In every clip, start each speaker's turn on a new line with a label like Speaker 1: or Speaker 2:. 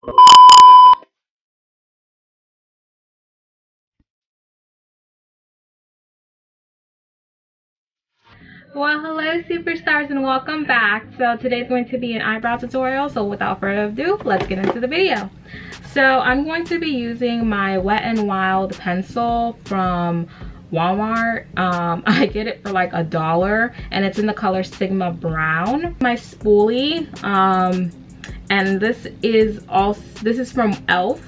Speaker 1: Well, hello superstars and welcome back. So today's going to be an eyebrow tutorial. So without further ado, let's get into the video. So I'm going to be using my Wet n Wild pencil from Walmart. I get it for like $1 and it's in the color Sigma Brown. My spoolie, and this is from Elf.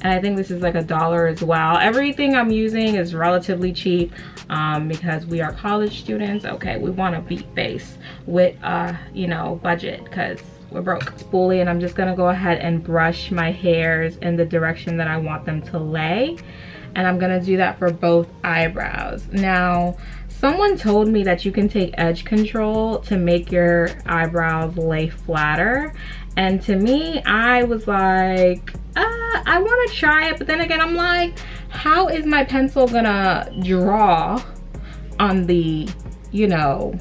Speaker 1: And I think this is like $1 as well. Everything I'm using is relatively cheap because we are college students. Okay, we want to beat face with you know, budget because we're broke. Spoolie, and I'm just gonna go ahead and brush my hairs in the direction that I want them to lay. And I'm gonna do that for both eyebrows. Now, someone told me that you can take edge control to make your eyebrows lay flatter. And to me, I was like, I want to try it, but then again, I'm like, how is my pencil gonna draw on the, you know,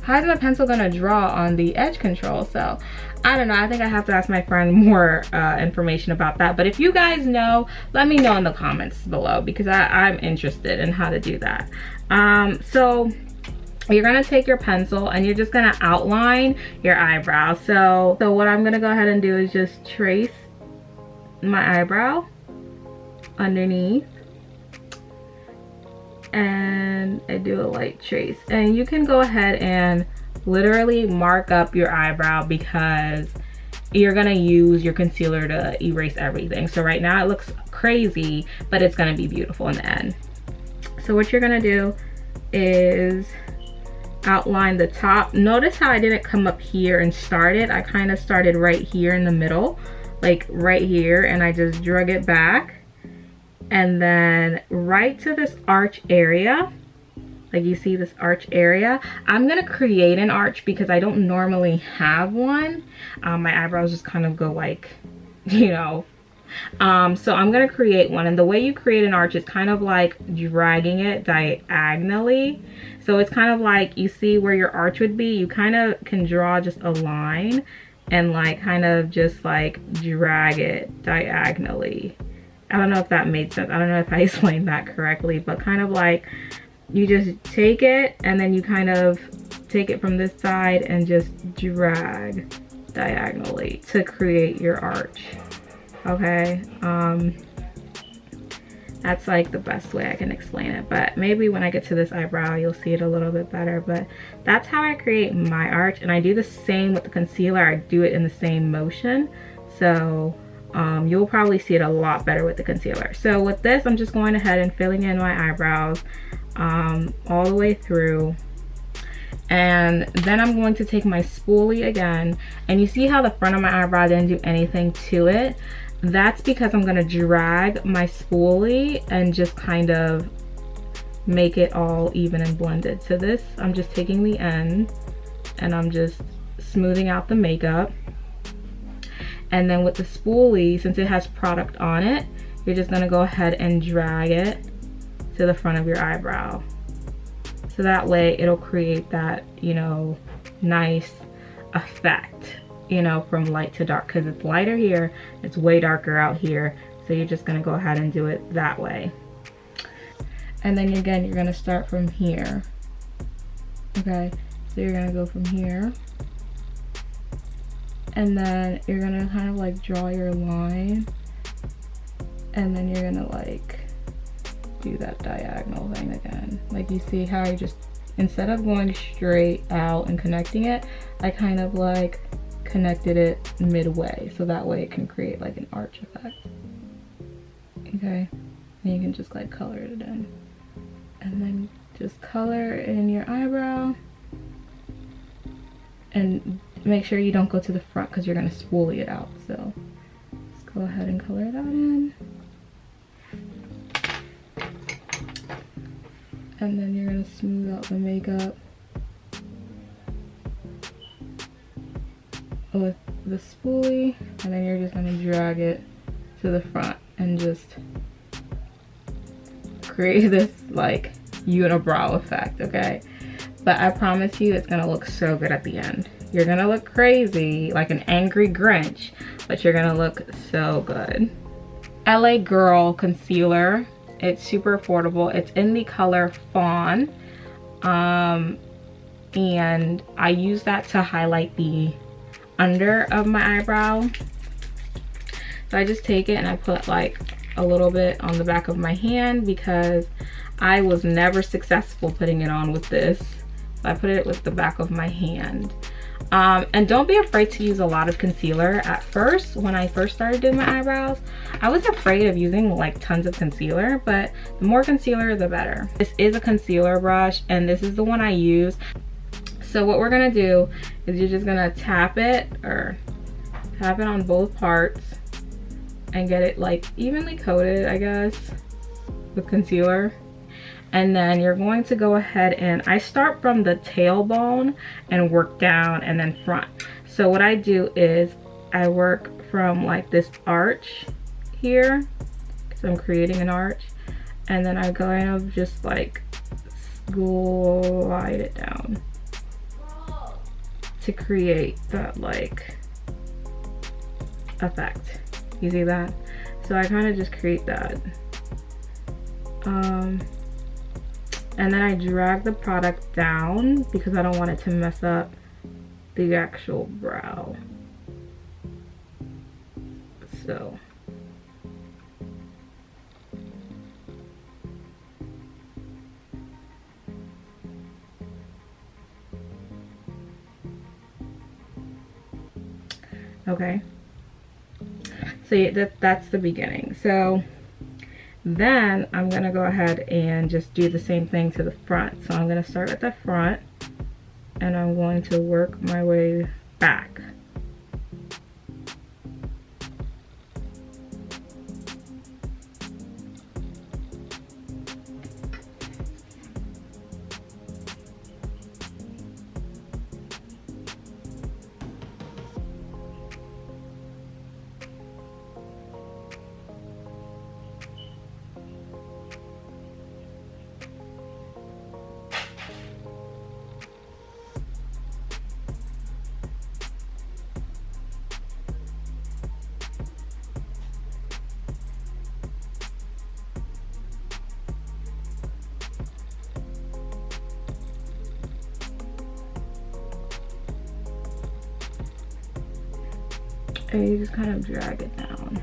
Speaker 1: how is my pencil gonna draw on the edge control? So I don't know. I think I have to ask my friend more information about that. But if you guys know, let me know in the comments below because I'm interested in how to do that. So you're gonna take your pencil and you're just gonna outline your eyebrow. So what I'm gonna go ahead and do is just trace my eyebrow underneath, and I do a light trace. And you can go ahead and literally mark up your eyebrow because you're gonna use your concealer to erase everything. So right now it looks crazy, but it's gonna be beautiful in the end. So what you're gonna do is outline the top. Notice how I didn't come up here and start it. I kind of started right here in the middle, like right here, and I just drug it back. And then right to this arch area, like you see this arch area, I'm gonna create an arch because I don't normally have one. My eyebrows just kind of go like, you know, so I'm gonna create one. And the way you create an arch is kind of like dragging it diagonally. So it's kind of like, you see where your arch would be, you kind of can draw just a line and like kind of just like drag it diagonally. I don't know if that made sense. I don't know if I explained that correctly, but kind of like you just take it and then you kind of take it from this side and just drag diagonally to create your arch. Okay, that's like the best way I can explain it, but maybe when I get to this eyebrow you'll see it a little bit better. But that's how I create my arch, and I do the same with the concealer. I do it in the same motion, so you'll probably see it a lot better with the concealer. So with this, I'm just going ahead and filling in my eyebrows all the way through. And then I'm going to take my spoolie again, and you see how the front of my eyebrow didn't do anything to it? That's because I'm gonna drag my spoolie and just kind of make it all even and blended. So this, I'm just taking the end and I'm just smoothing out the makeup. And then with the spoolie, since it has product on it, you're just gonna go ahead and drag it to the front of your eyebrow. So that way it'll create that, you know, nice effect, you know, from light to dark, because it's lighter here, it's way darker out here. So you're just gonna go ahead and do it that way. And then again, you're gonna start from here. Okay, so you're gonna go from here. And then you're gonna kind of like draw your line. And then you're gonna like do that diagonal thing again. Like you see how I just, instead of going straight out and connecting it, I kind of like connected it midway, so that way it can create like an arch effect. Okay, and you can just like color it in, and then just color in your eyebrow, and make sure you don't go to the front because you're gonna spoolie it out. So just go ahead and color that in, and then you're gonna smooth out the makeup with the spoolie, and then you're just gonna drag it to the front and just create this like unibrow effect. Okay, but I promise you it's gonna look so good at the end. You're gonna look crazy like an angry Grinch, but you're gonna look so good. LA Girl concealer. It's super affordable. It's in the color Fawn. And I use that to highlight the under of my eyebrow. So I just take it and I put like a little bit on the back of my hand because I was never successful putting it on with this. So I put it with the back of my hand. And don't be afraid to use a lot of concealer. At first, when I first started doing my eyebrows, I was afraid of using like tons of concealer, but the more concealer, the better. This is a concealer brush and this is the one I use. So what we're gonna do is you're just gonna tap it on both parts and get it like evenly coated, I guess, with concealer. And then you're going to go ahead and I start from the tailbone and work down and then front. So what I do is I work from like this arch here, because I'm creating an arch, and then I kind of just like glide it down to create that like effect. You see that? So I kind of just create that. And then I drag the product down because I don't want it to mess up the actual brow. So. Okay. So yeah, that's the beginning. So then I'm gonna go ahead and just do the same thing to the front. So I'm gonna start at the front and I'm going to work my way back. And you just kind of drag it down.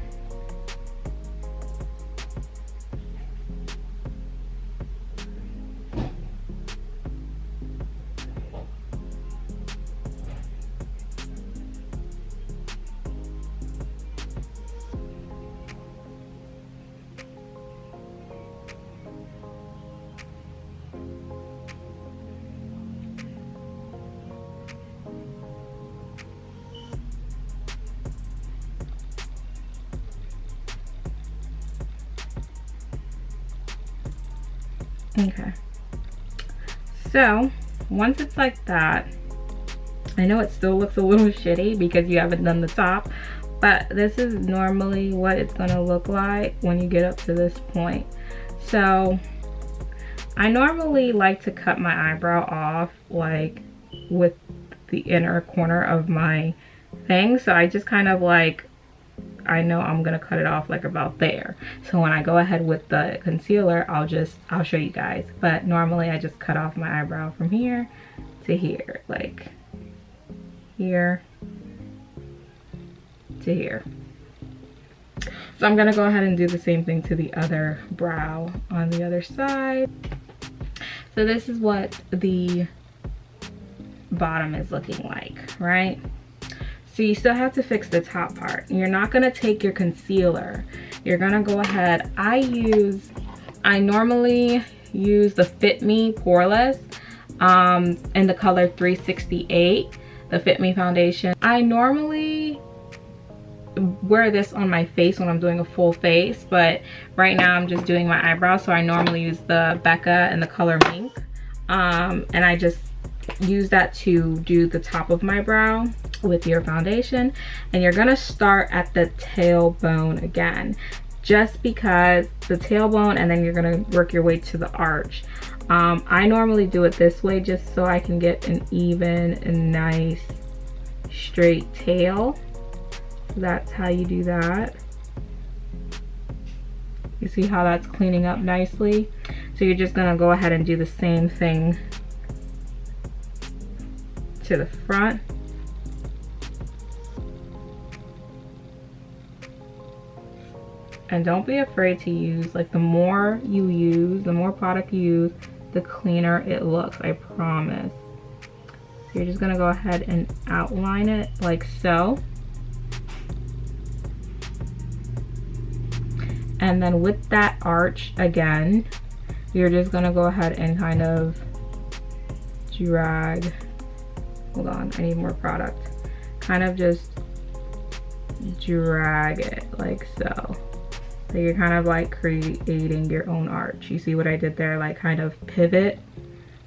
Speaker 1: Okay, so once it's like that, I know it still looks a little shitty because you haven't done the top, but this is normally what it's gonna look like when you get up to this point. So I normally like to cut my eyebrow off like with the inner corner of my thing, so I just kind of like, I know I'm gonna cut it off like about there. So when I go ahead with the concealer, I'll show you guys. But normally I just cut off my eyebrow from here to here, like here to here. So I'm gonna go ahead and do the same thing to the other brow on the other side. So this is what the bottom is looking like, right? So you still have to fix the top part. You're not gonna take your concealer. You're gonna go ahead. I normally use the Fit Me Poreless in the color 368, the Fit Me foundation. I normally wear this on my face when I'm doing a full face, but right now I'm just doing my eyebrows, so I normally use the Becca in the color Mink. And I just use that to do the top of my brow with your foundation. And you're gonna start at the tailbone again, just because the tailbone, and then you're gonna work your way to the arch. I normally do it this way just so I can get an even and nice straight tail. So that's how you do that. You see how that's cleaning up nicely? So you're just gonna go ahead and do the same thing to the front. And don't be afraid to use, like, the more you use, the more product you use, the cleaner it looks, I promise. So you're just gonna go ahead and outline it like so. And then with that arch again, you're just gonna go ahead and kind of drag, hold on, I need more product. Kind of just drag it like so. So you're kind of like creating your own arch. You see what I did there? Like kind of pivot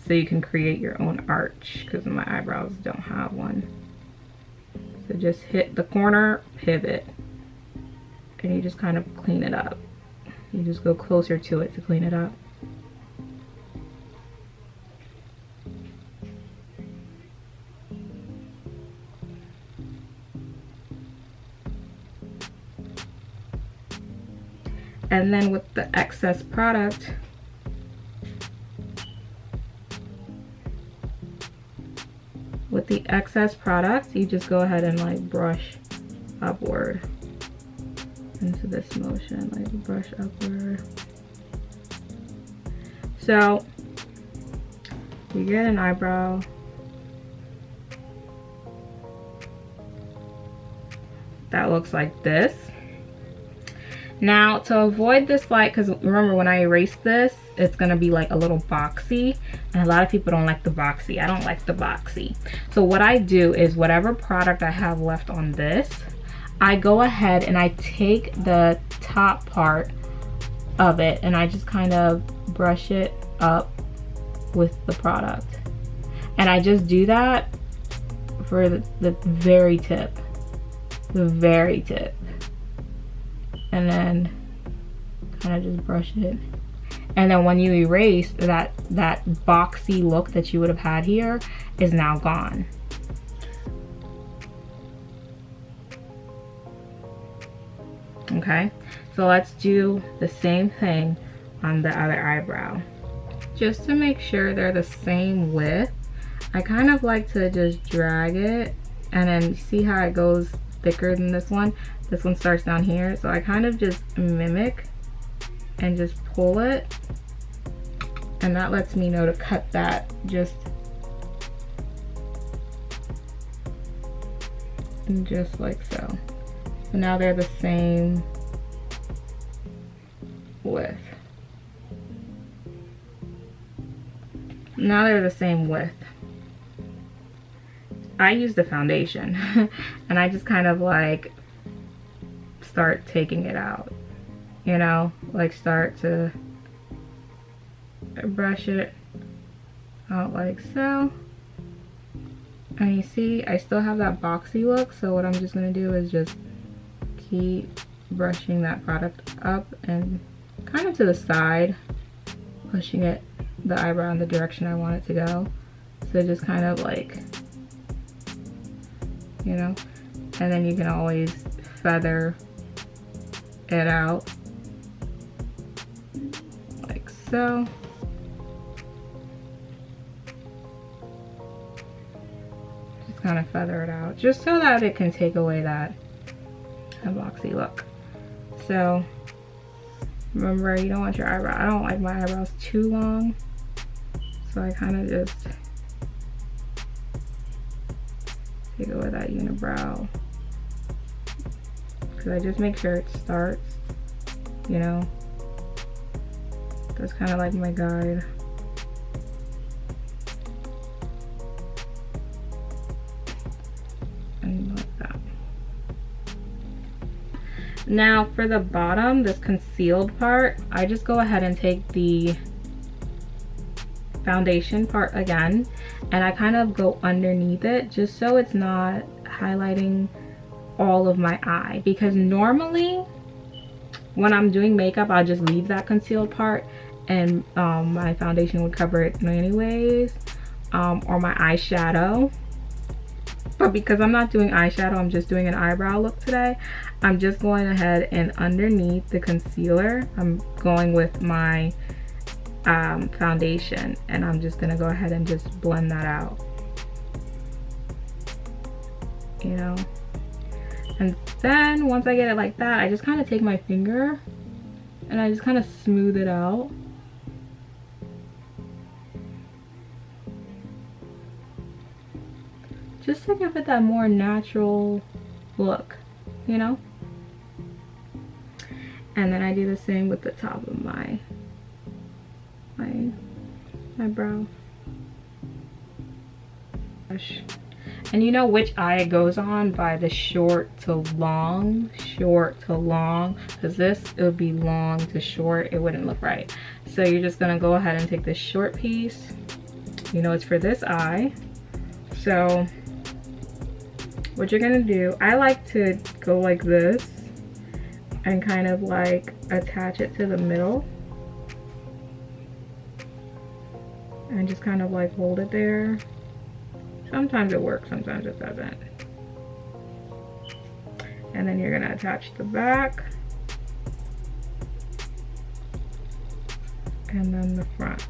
Speaker 1: so you can create your own arch, because my eyebrows don't have one. So just hit the corner, pivot, and you just kind of clean it up. You just go closer to it to clean it up. And then with the excess product, you just go ahead and like brush upward into this motion, like brush upward. So you get an eyebrow. That looks like this. Now to avoid this light, because remember when I erase this, it's gonna be like a little boxy, and a lot of people don't like the boxy. I don't like the boxy. So what I do is whatever product I have left on this, I go ahead and I take the top part of it and I just kind of brush it up with the product. And I just do that for the very tip, and then kind of just brush it. And then when you erase, that boxy look that you would have had here is now gone. Okay, so let's do the same thing on the other eyebrow. Just to make sure they're the same width, I kind of like to just drag it, and then see how it goes thicker than this one. This one starts down here, so I kind of just mimic and just pull it, and that lets me know to cut that just like so. So now they're the same width. Now they're the same width. I use the foundation and I just kind of like start taking it out, you know, like start to brush it out like so. And you see I still have that boxy look, so what I'm just gonna do is just keep brushing that product up and kind of to the side, pushing it, the eyebrow in the direction I want it to go. So just kind of like, you know, and then you can always feather it out like so. Just kind of feather it out just so that it can take away that boxy look. So remember, you don't want your eyebrow, I don't like my eyebrows too long, so I kind of just take away that unibrow, because I just make sure it starts, you know, that's kind of like my guide. And like that. Now for the bottom, this concealed part, I just go ahead and take the foundation part again, and I kind of go underneath it just so it's not highlighting all of my eye, because normally when I'm doing makeup I'll just leave that concealed part and my foundation would cover it anyways, or my eyeshadow. But because I'm not doing eyeshadow, I'm just doing an eyebrow look today, I'm just going ahead and underneath the concealer, I'm going with my foundation, and I'm just gonna go ahead and just blend that out, you know. And then once I get it like that, I just kind of take my finger and I just kind of smooth it out. Just to give it that more natural look, you know? And then I do the same with the top of my brow. And you know which eye it goes on by the short to long, because this, it would be long to short, it wouldn't look right. So you're just gonna go ahead and take this short piece, you know it's for this eye. So what you're gonna do, I like to go like this and kind of like attach it to the middle and just kind of like hold it there. Sometimes it works, sometimes it doesn't. And then you're gonna attach the back and then the front.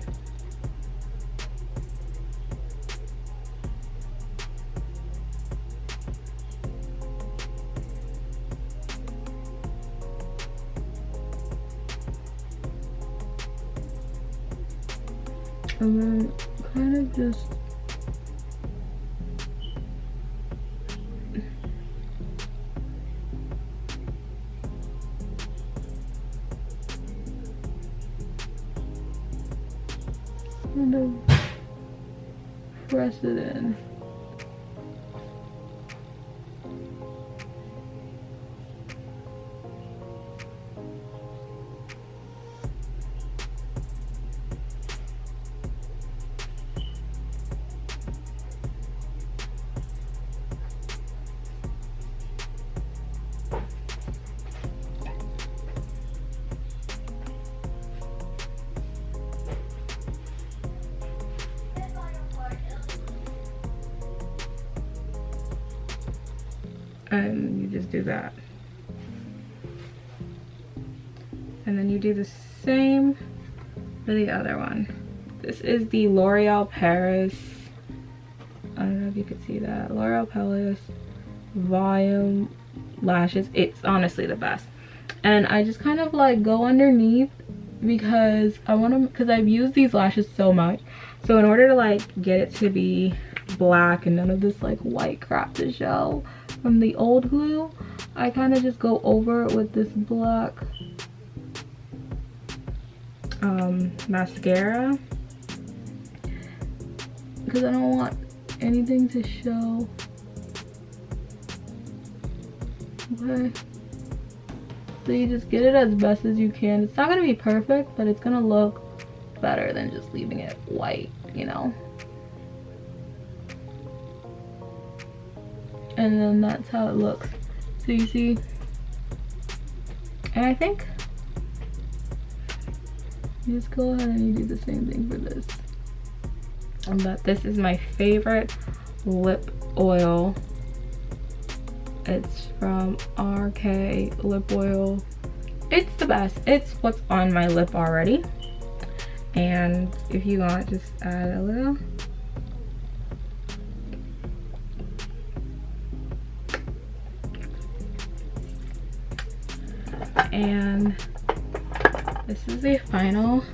Speaker 1: And then kind of just kind of press it in. And you just do that. And then you do the same for the other one. This is the L'Oreal Paris, I don't know if you could see that, L'Oreal Paris Volume Lashes. It's honestly the best. And I just kind of like go underneath because I want to, because I've used these lashes so much. So in order to like get it to be black and none of this like white crap to show from the old glue, I kind of just go over it with this black mascara because I don't want anything to show. Okay, so you just get it as best as you can. It's not gonna be perfect, but it's gonna look better than just leaving it white, you know. And then that's how it looks. So you see, and I think you just go ahead and you do the same thing for this. But this is my favorite lip oil. It's from RK Lip Oil. It's the best. It's what's on my lip already. And if you want, just add a little. And this is the final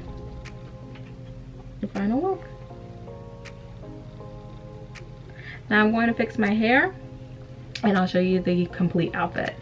Speaker 1: look. Now I'm going to fix my hair and I'll show you the complete outfit.